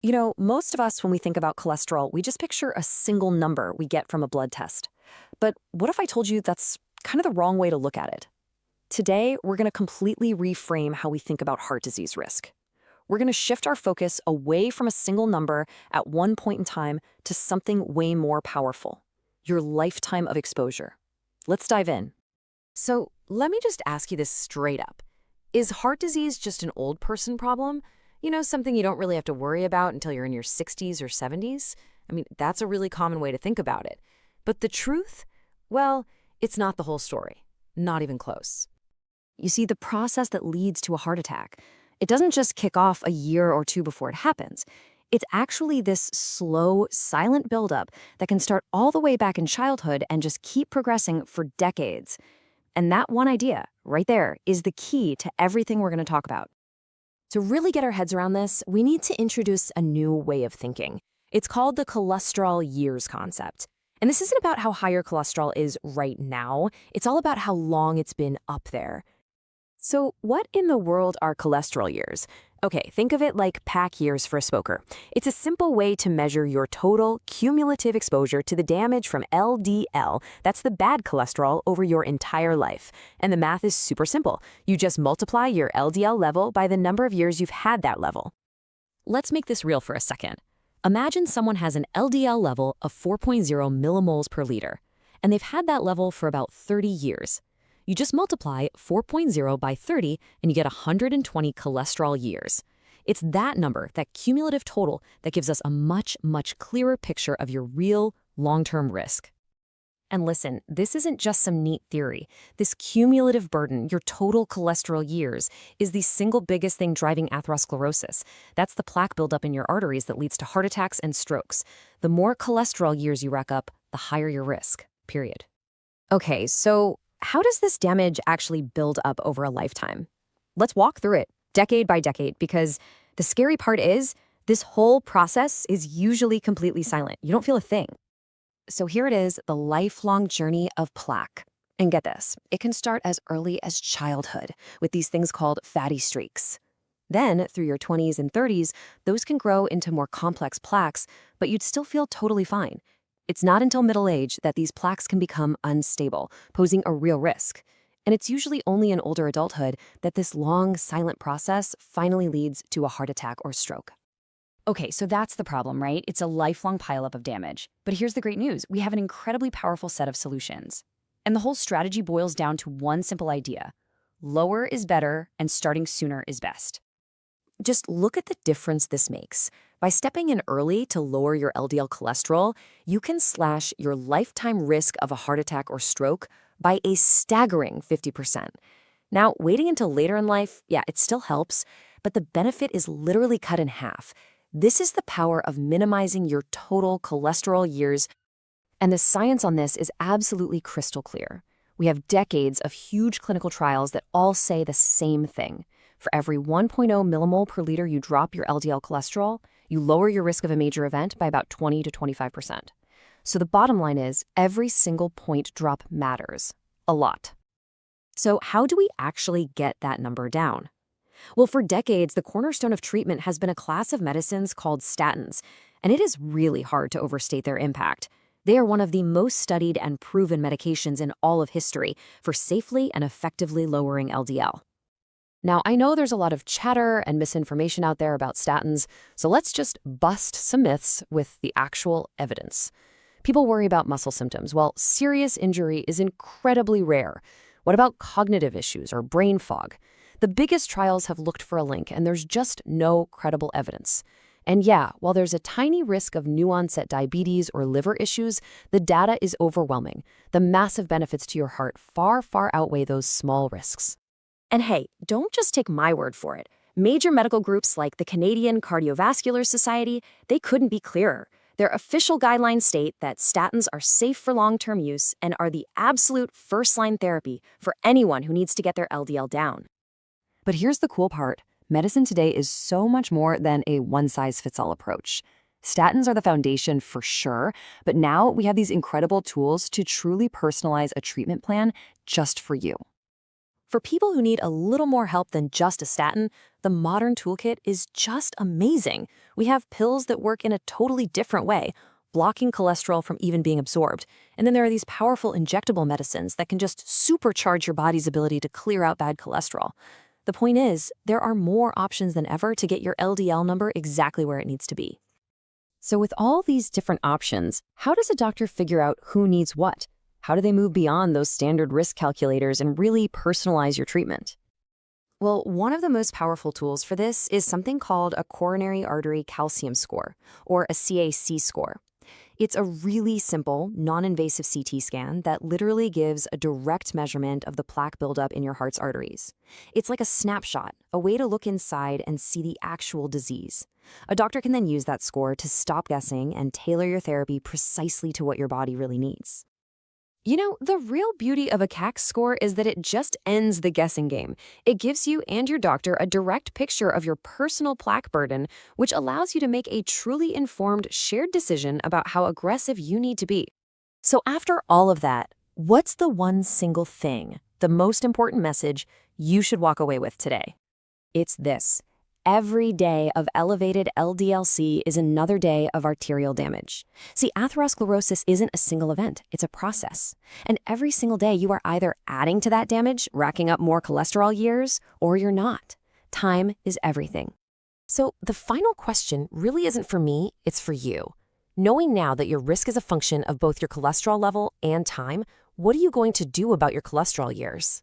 Most of us, when we think about cholesterol, we just picture a single number we get from a blood test. But what if I told you that's kind of the wrong way to look at it? Today, we're going to completely reframe how we think about heart disease risk. We're going to shift our focus away from a single number at one point in time to something way more powerful: your lifetime of exposure. Let's dive in. So let me just ask you this straight up. Is heart disease just an old person problem? Something you don't really have to worry about until you're in your 60s or 70s? That's a really common way to think about it. But the truth? Well, it's not the whole story. Not even close. You see, the process that leads to a heart attack, it doesn't just kick off a year or two before it happens. It's actually this slow, silent buildup that can start all the way back in childhood and just keep progressing for decades. And that one idea, right there, is the key to everything we're going to talk about. To really get our heads around this, we need to introduce a new way of thinking. It's called the cholesterol years concept. And this isn't about how high your cholesterol is right now. It's all about how long it's been up there. So what in the world are cholesterol years? Okay, think of it like pack years for a smoker. It's a simple way to measure your total cumulative exposure to the damage from LDL, that's the bad cholesterol, over your entire life. And the math is super simple. You just multiply your LDL level by the number of years you've had that level. Let's make this real for a second. Imagine someone has an LDL level of 4.0 millimoles per liter, and they've had that level for about 30 years. You just multiply 4.0 by 30 and you get 120 cholesterol years. It's that number, that cumulative total, that gives us a much, much clearer picture of your real long-term risk. And listen, this isn't just some neat theory. This cumulative burden, your total cholesterol years, is the single biggest thing driving atherosclerosis. That's the plaque buildup in your arteries that leads to heart attacks and strokes. The more cholesterol years you rack up, the higher your risk, period. Okay, so how does this damage actually build up over a lifetime? Let's walk through it, decade by decade, because the scary part is this whole process is usually completely silent. You don't feel a thing. So here it is, the lifelong journey of plaque. And get this, it can start as early as childhood with these things called fatty streaks. Then, through your 20s and 30s, those can grow into more complex plaques, but you'd still feel totally fine. It's not until middle age that these plaques can become unstable, posing a real risk. And it's usually only in older adulthood that this long, silent process finally leads to a heart attack or stroke. Okay, so that's the problem, right? It's a lifelong pileup of damage. But here's the great news. We have an incredibly powerful set of solutions. And the whole strategy boils down to one simple idea: lower is better, and starting sooner is best. Just look at the difference this makes. By stepping in early to lower your LDL cholesterol, you can slash your lifetime risk of a heart attack or stroke by a staggering 50%. Now, waiting until later in life, yeah, it still helps, but the benefit is literally cut in half. This is the power of minimizing your total cholesterol years, and the science on this is absolutely crystal clear. We have decades of huge clinical trials that all say the same thing. For every 1.0 millimole per liter you drop your LDL cholesterol, you lower your risk of a major event by about 20 to 25%. So the bottom line is, every single point drop matters a lot. So how do we actually get that number down? Well, for decades, the cornerstone of treatment has been a class of medicines called statins, and it is really hard to overstate their impact. They are one of the most studied and proven medications in all of history for safely and effectively lowering LDL. Now, I know there's a lot of chatter and misinformation out there about statins, so let's just bust some myths with the actual evidence. People worry about muscle symptoms. Well, serious injury is incredibly rare. What about cognitive issues or brain fog? The biggest trials have looked for a link, and there's just no credible evidence. And yeah, while there's a tiny risk of new-onset diabetes or liver issues, the data is overwhelming. The massive benefits to your heart far, far outweigh those small risks. And hey, don't just take my word for it. Major medical groups like the Canadian Cardiovascular Society, they couldn't be clearer. Their official guidelines state that statins are safe for long-term use and are the absolute first-line therapy for anyone who needs to get their LDL down. But here's the cool part. Medicine today is so much more than a one-size-fits-all approach. Statins are the foundation for sure, but now we have these incredible tools to truly personalize a treatment plan just for you. For people who need a little more help than just a statin, the modern toolkit is just amazing. We have pills that work in a totally different way, blocking cholesterol from even being absorbed. And then there are these powerful injectable medicines that can just supercharge your body's ability to clear out bad cholesterol. The point is, there are more options than ever to get your LDL number exactly where it needs to be. So with all these different options, how does a doctor figure out who needs what? How do they move beyond those standard risk calculators and really personalize your treatment? Well, one of the most powerful tools for this is something called a coronary artery calcium score, or a CAC score. It's a really simple, non-invasive CT scan that literally gives a direct measurement of the plaque buildup in your heart's arteries. It's like a snapshot, a way to look inside and see the actual disease. A doctor can then use that score to stop guessing and tailor your therapy precisely to what your body really needs. You know, the real beauty of a CAC score is that it just ends the guessing game. It gives you and your doctor a direct picture of your personal plaque burden, which allows you to make a truly informed, shared decision about how aggressive you need to be. So after all of that, what's the one single thing, the most important message you should walk away with today? It's this. Every day of elevated LDL-C is another day of arterial damage. See, atherosclerosis isn't a single event, it's a process. And every single day you are either adding to that damage, racking up more cholesterol years, or you're not. Time is everything. So the final question really isn't for me, it's for you. Knowing now that your risk is a function of both your cholesterol level and time, what are you going to do about your cholesterol years?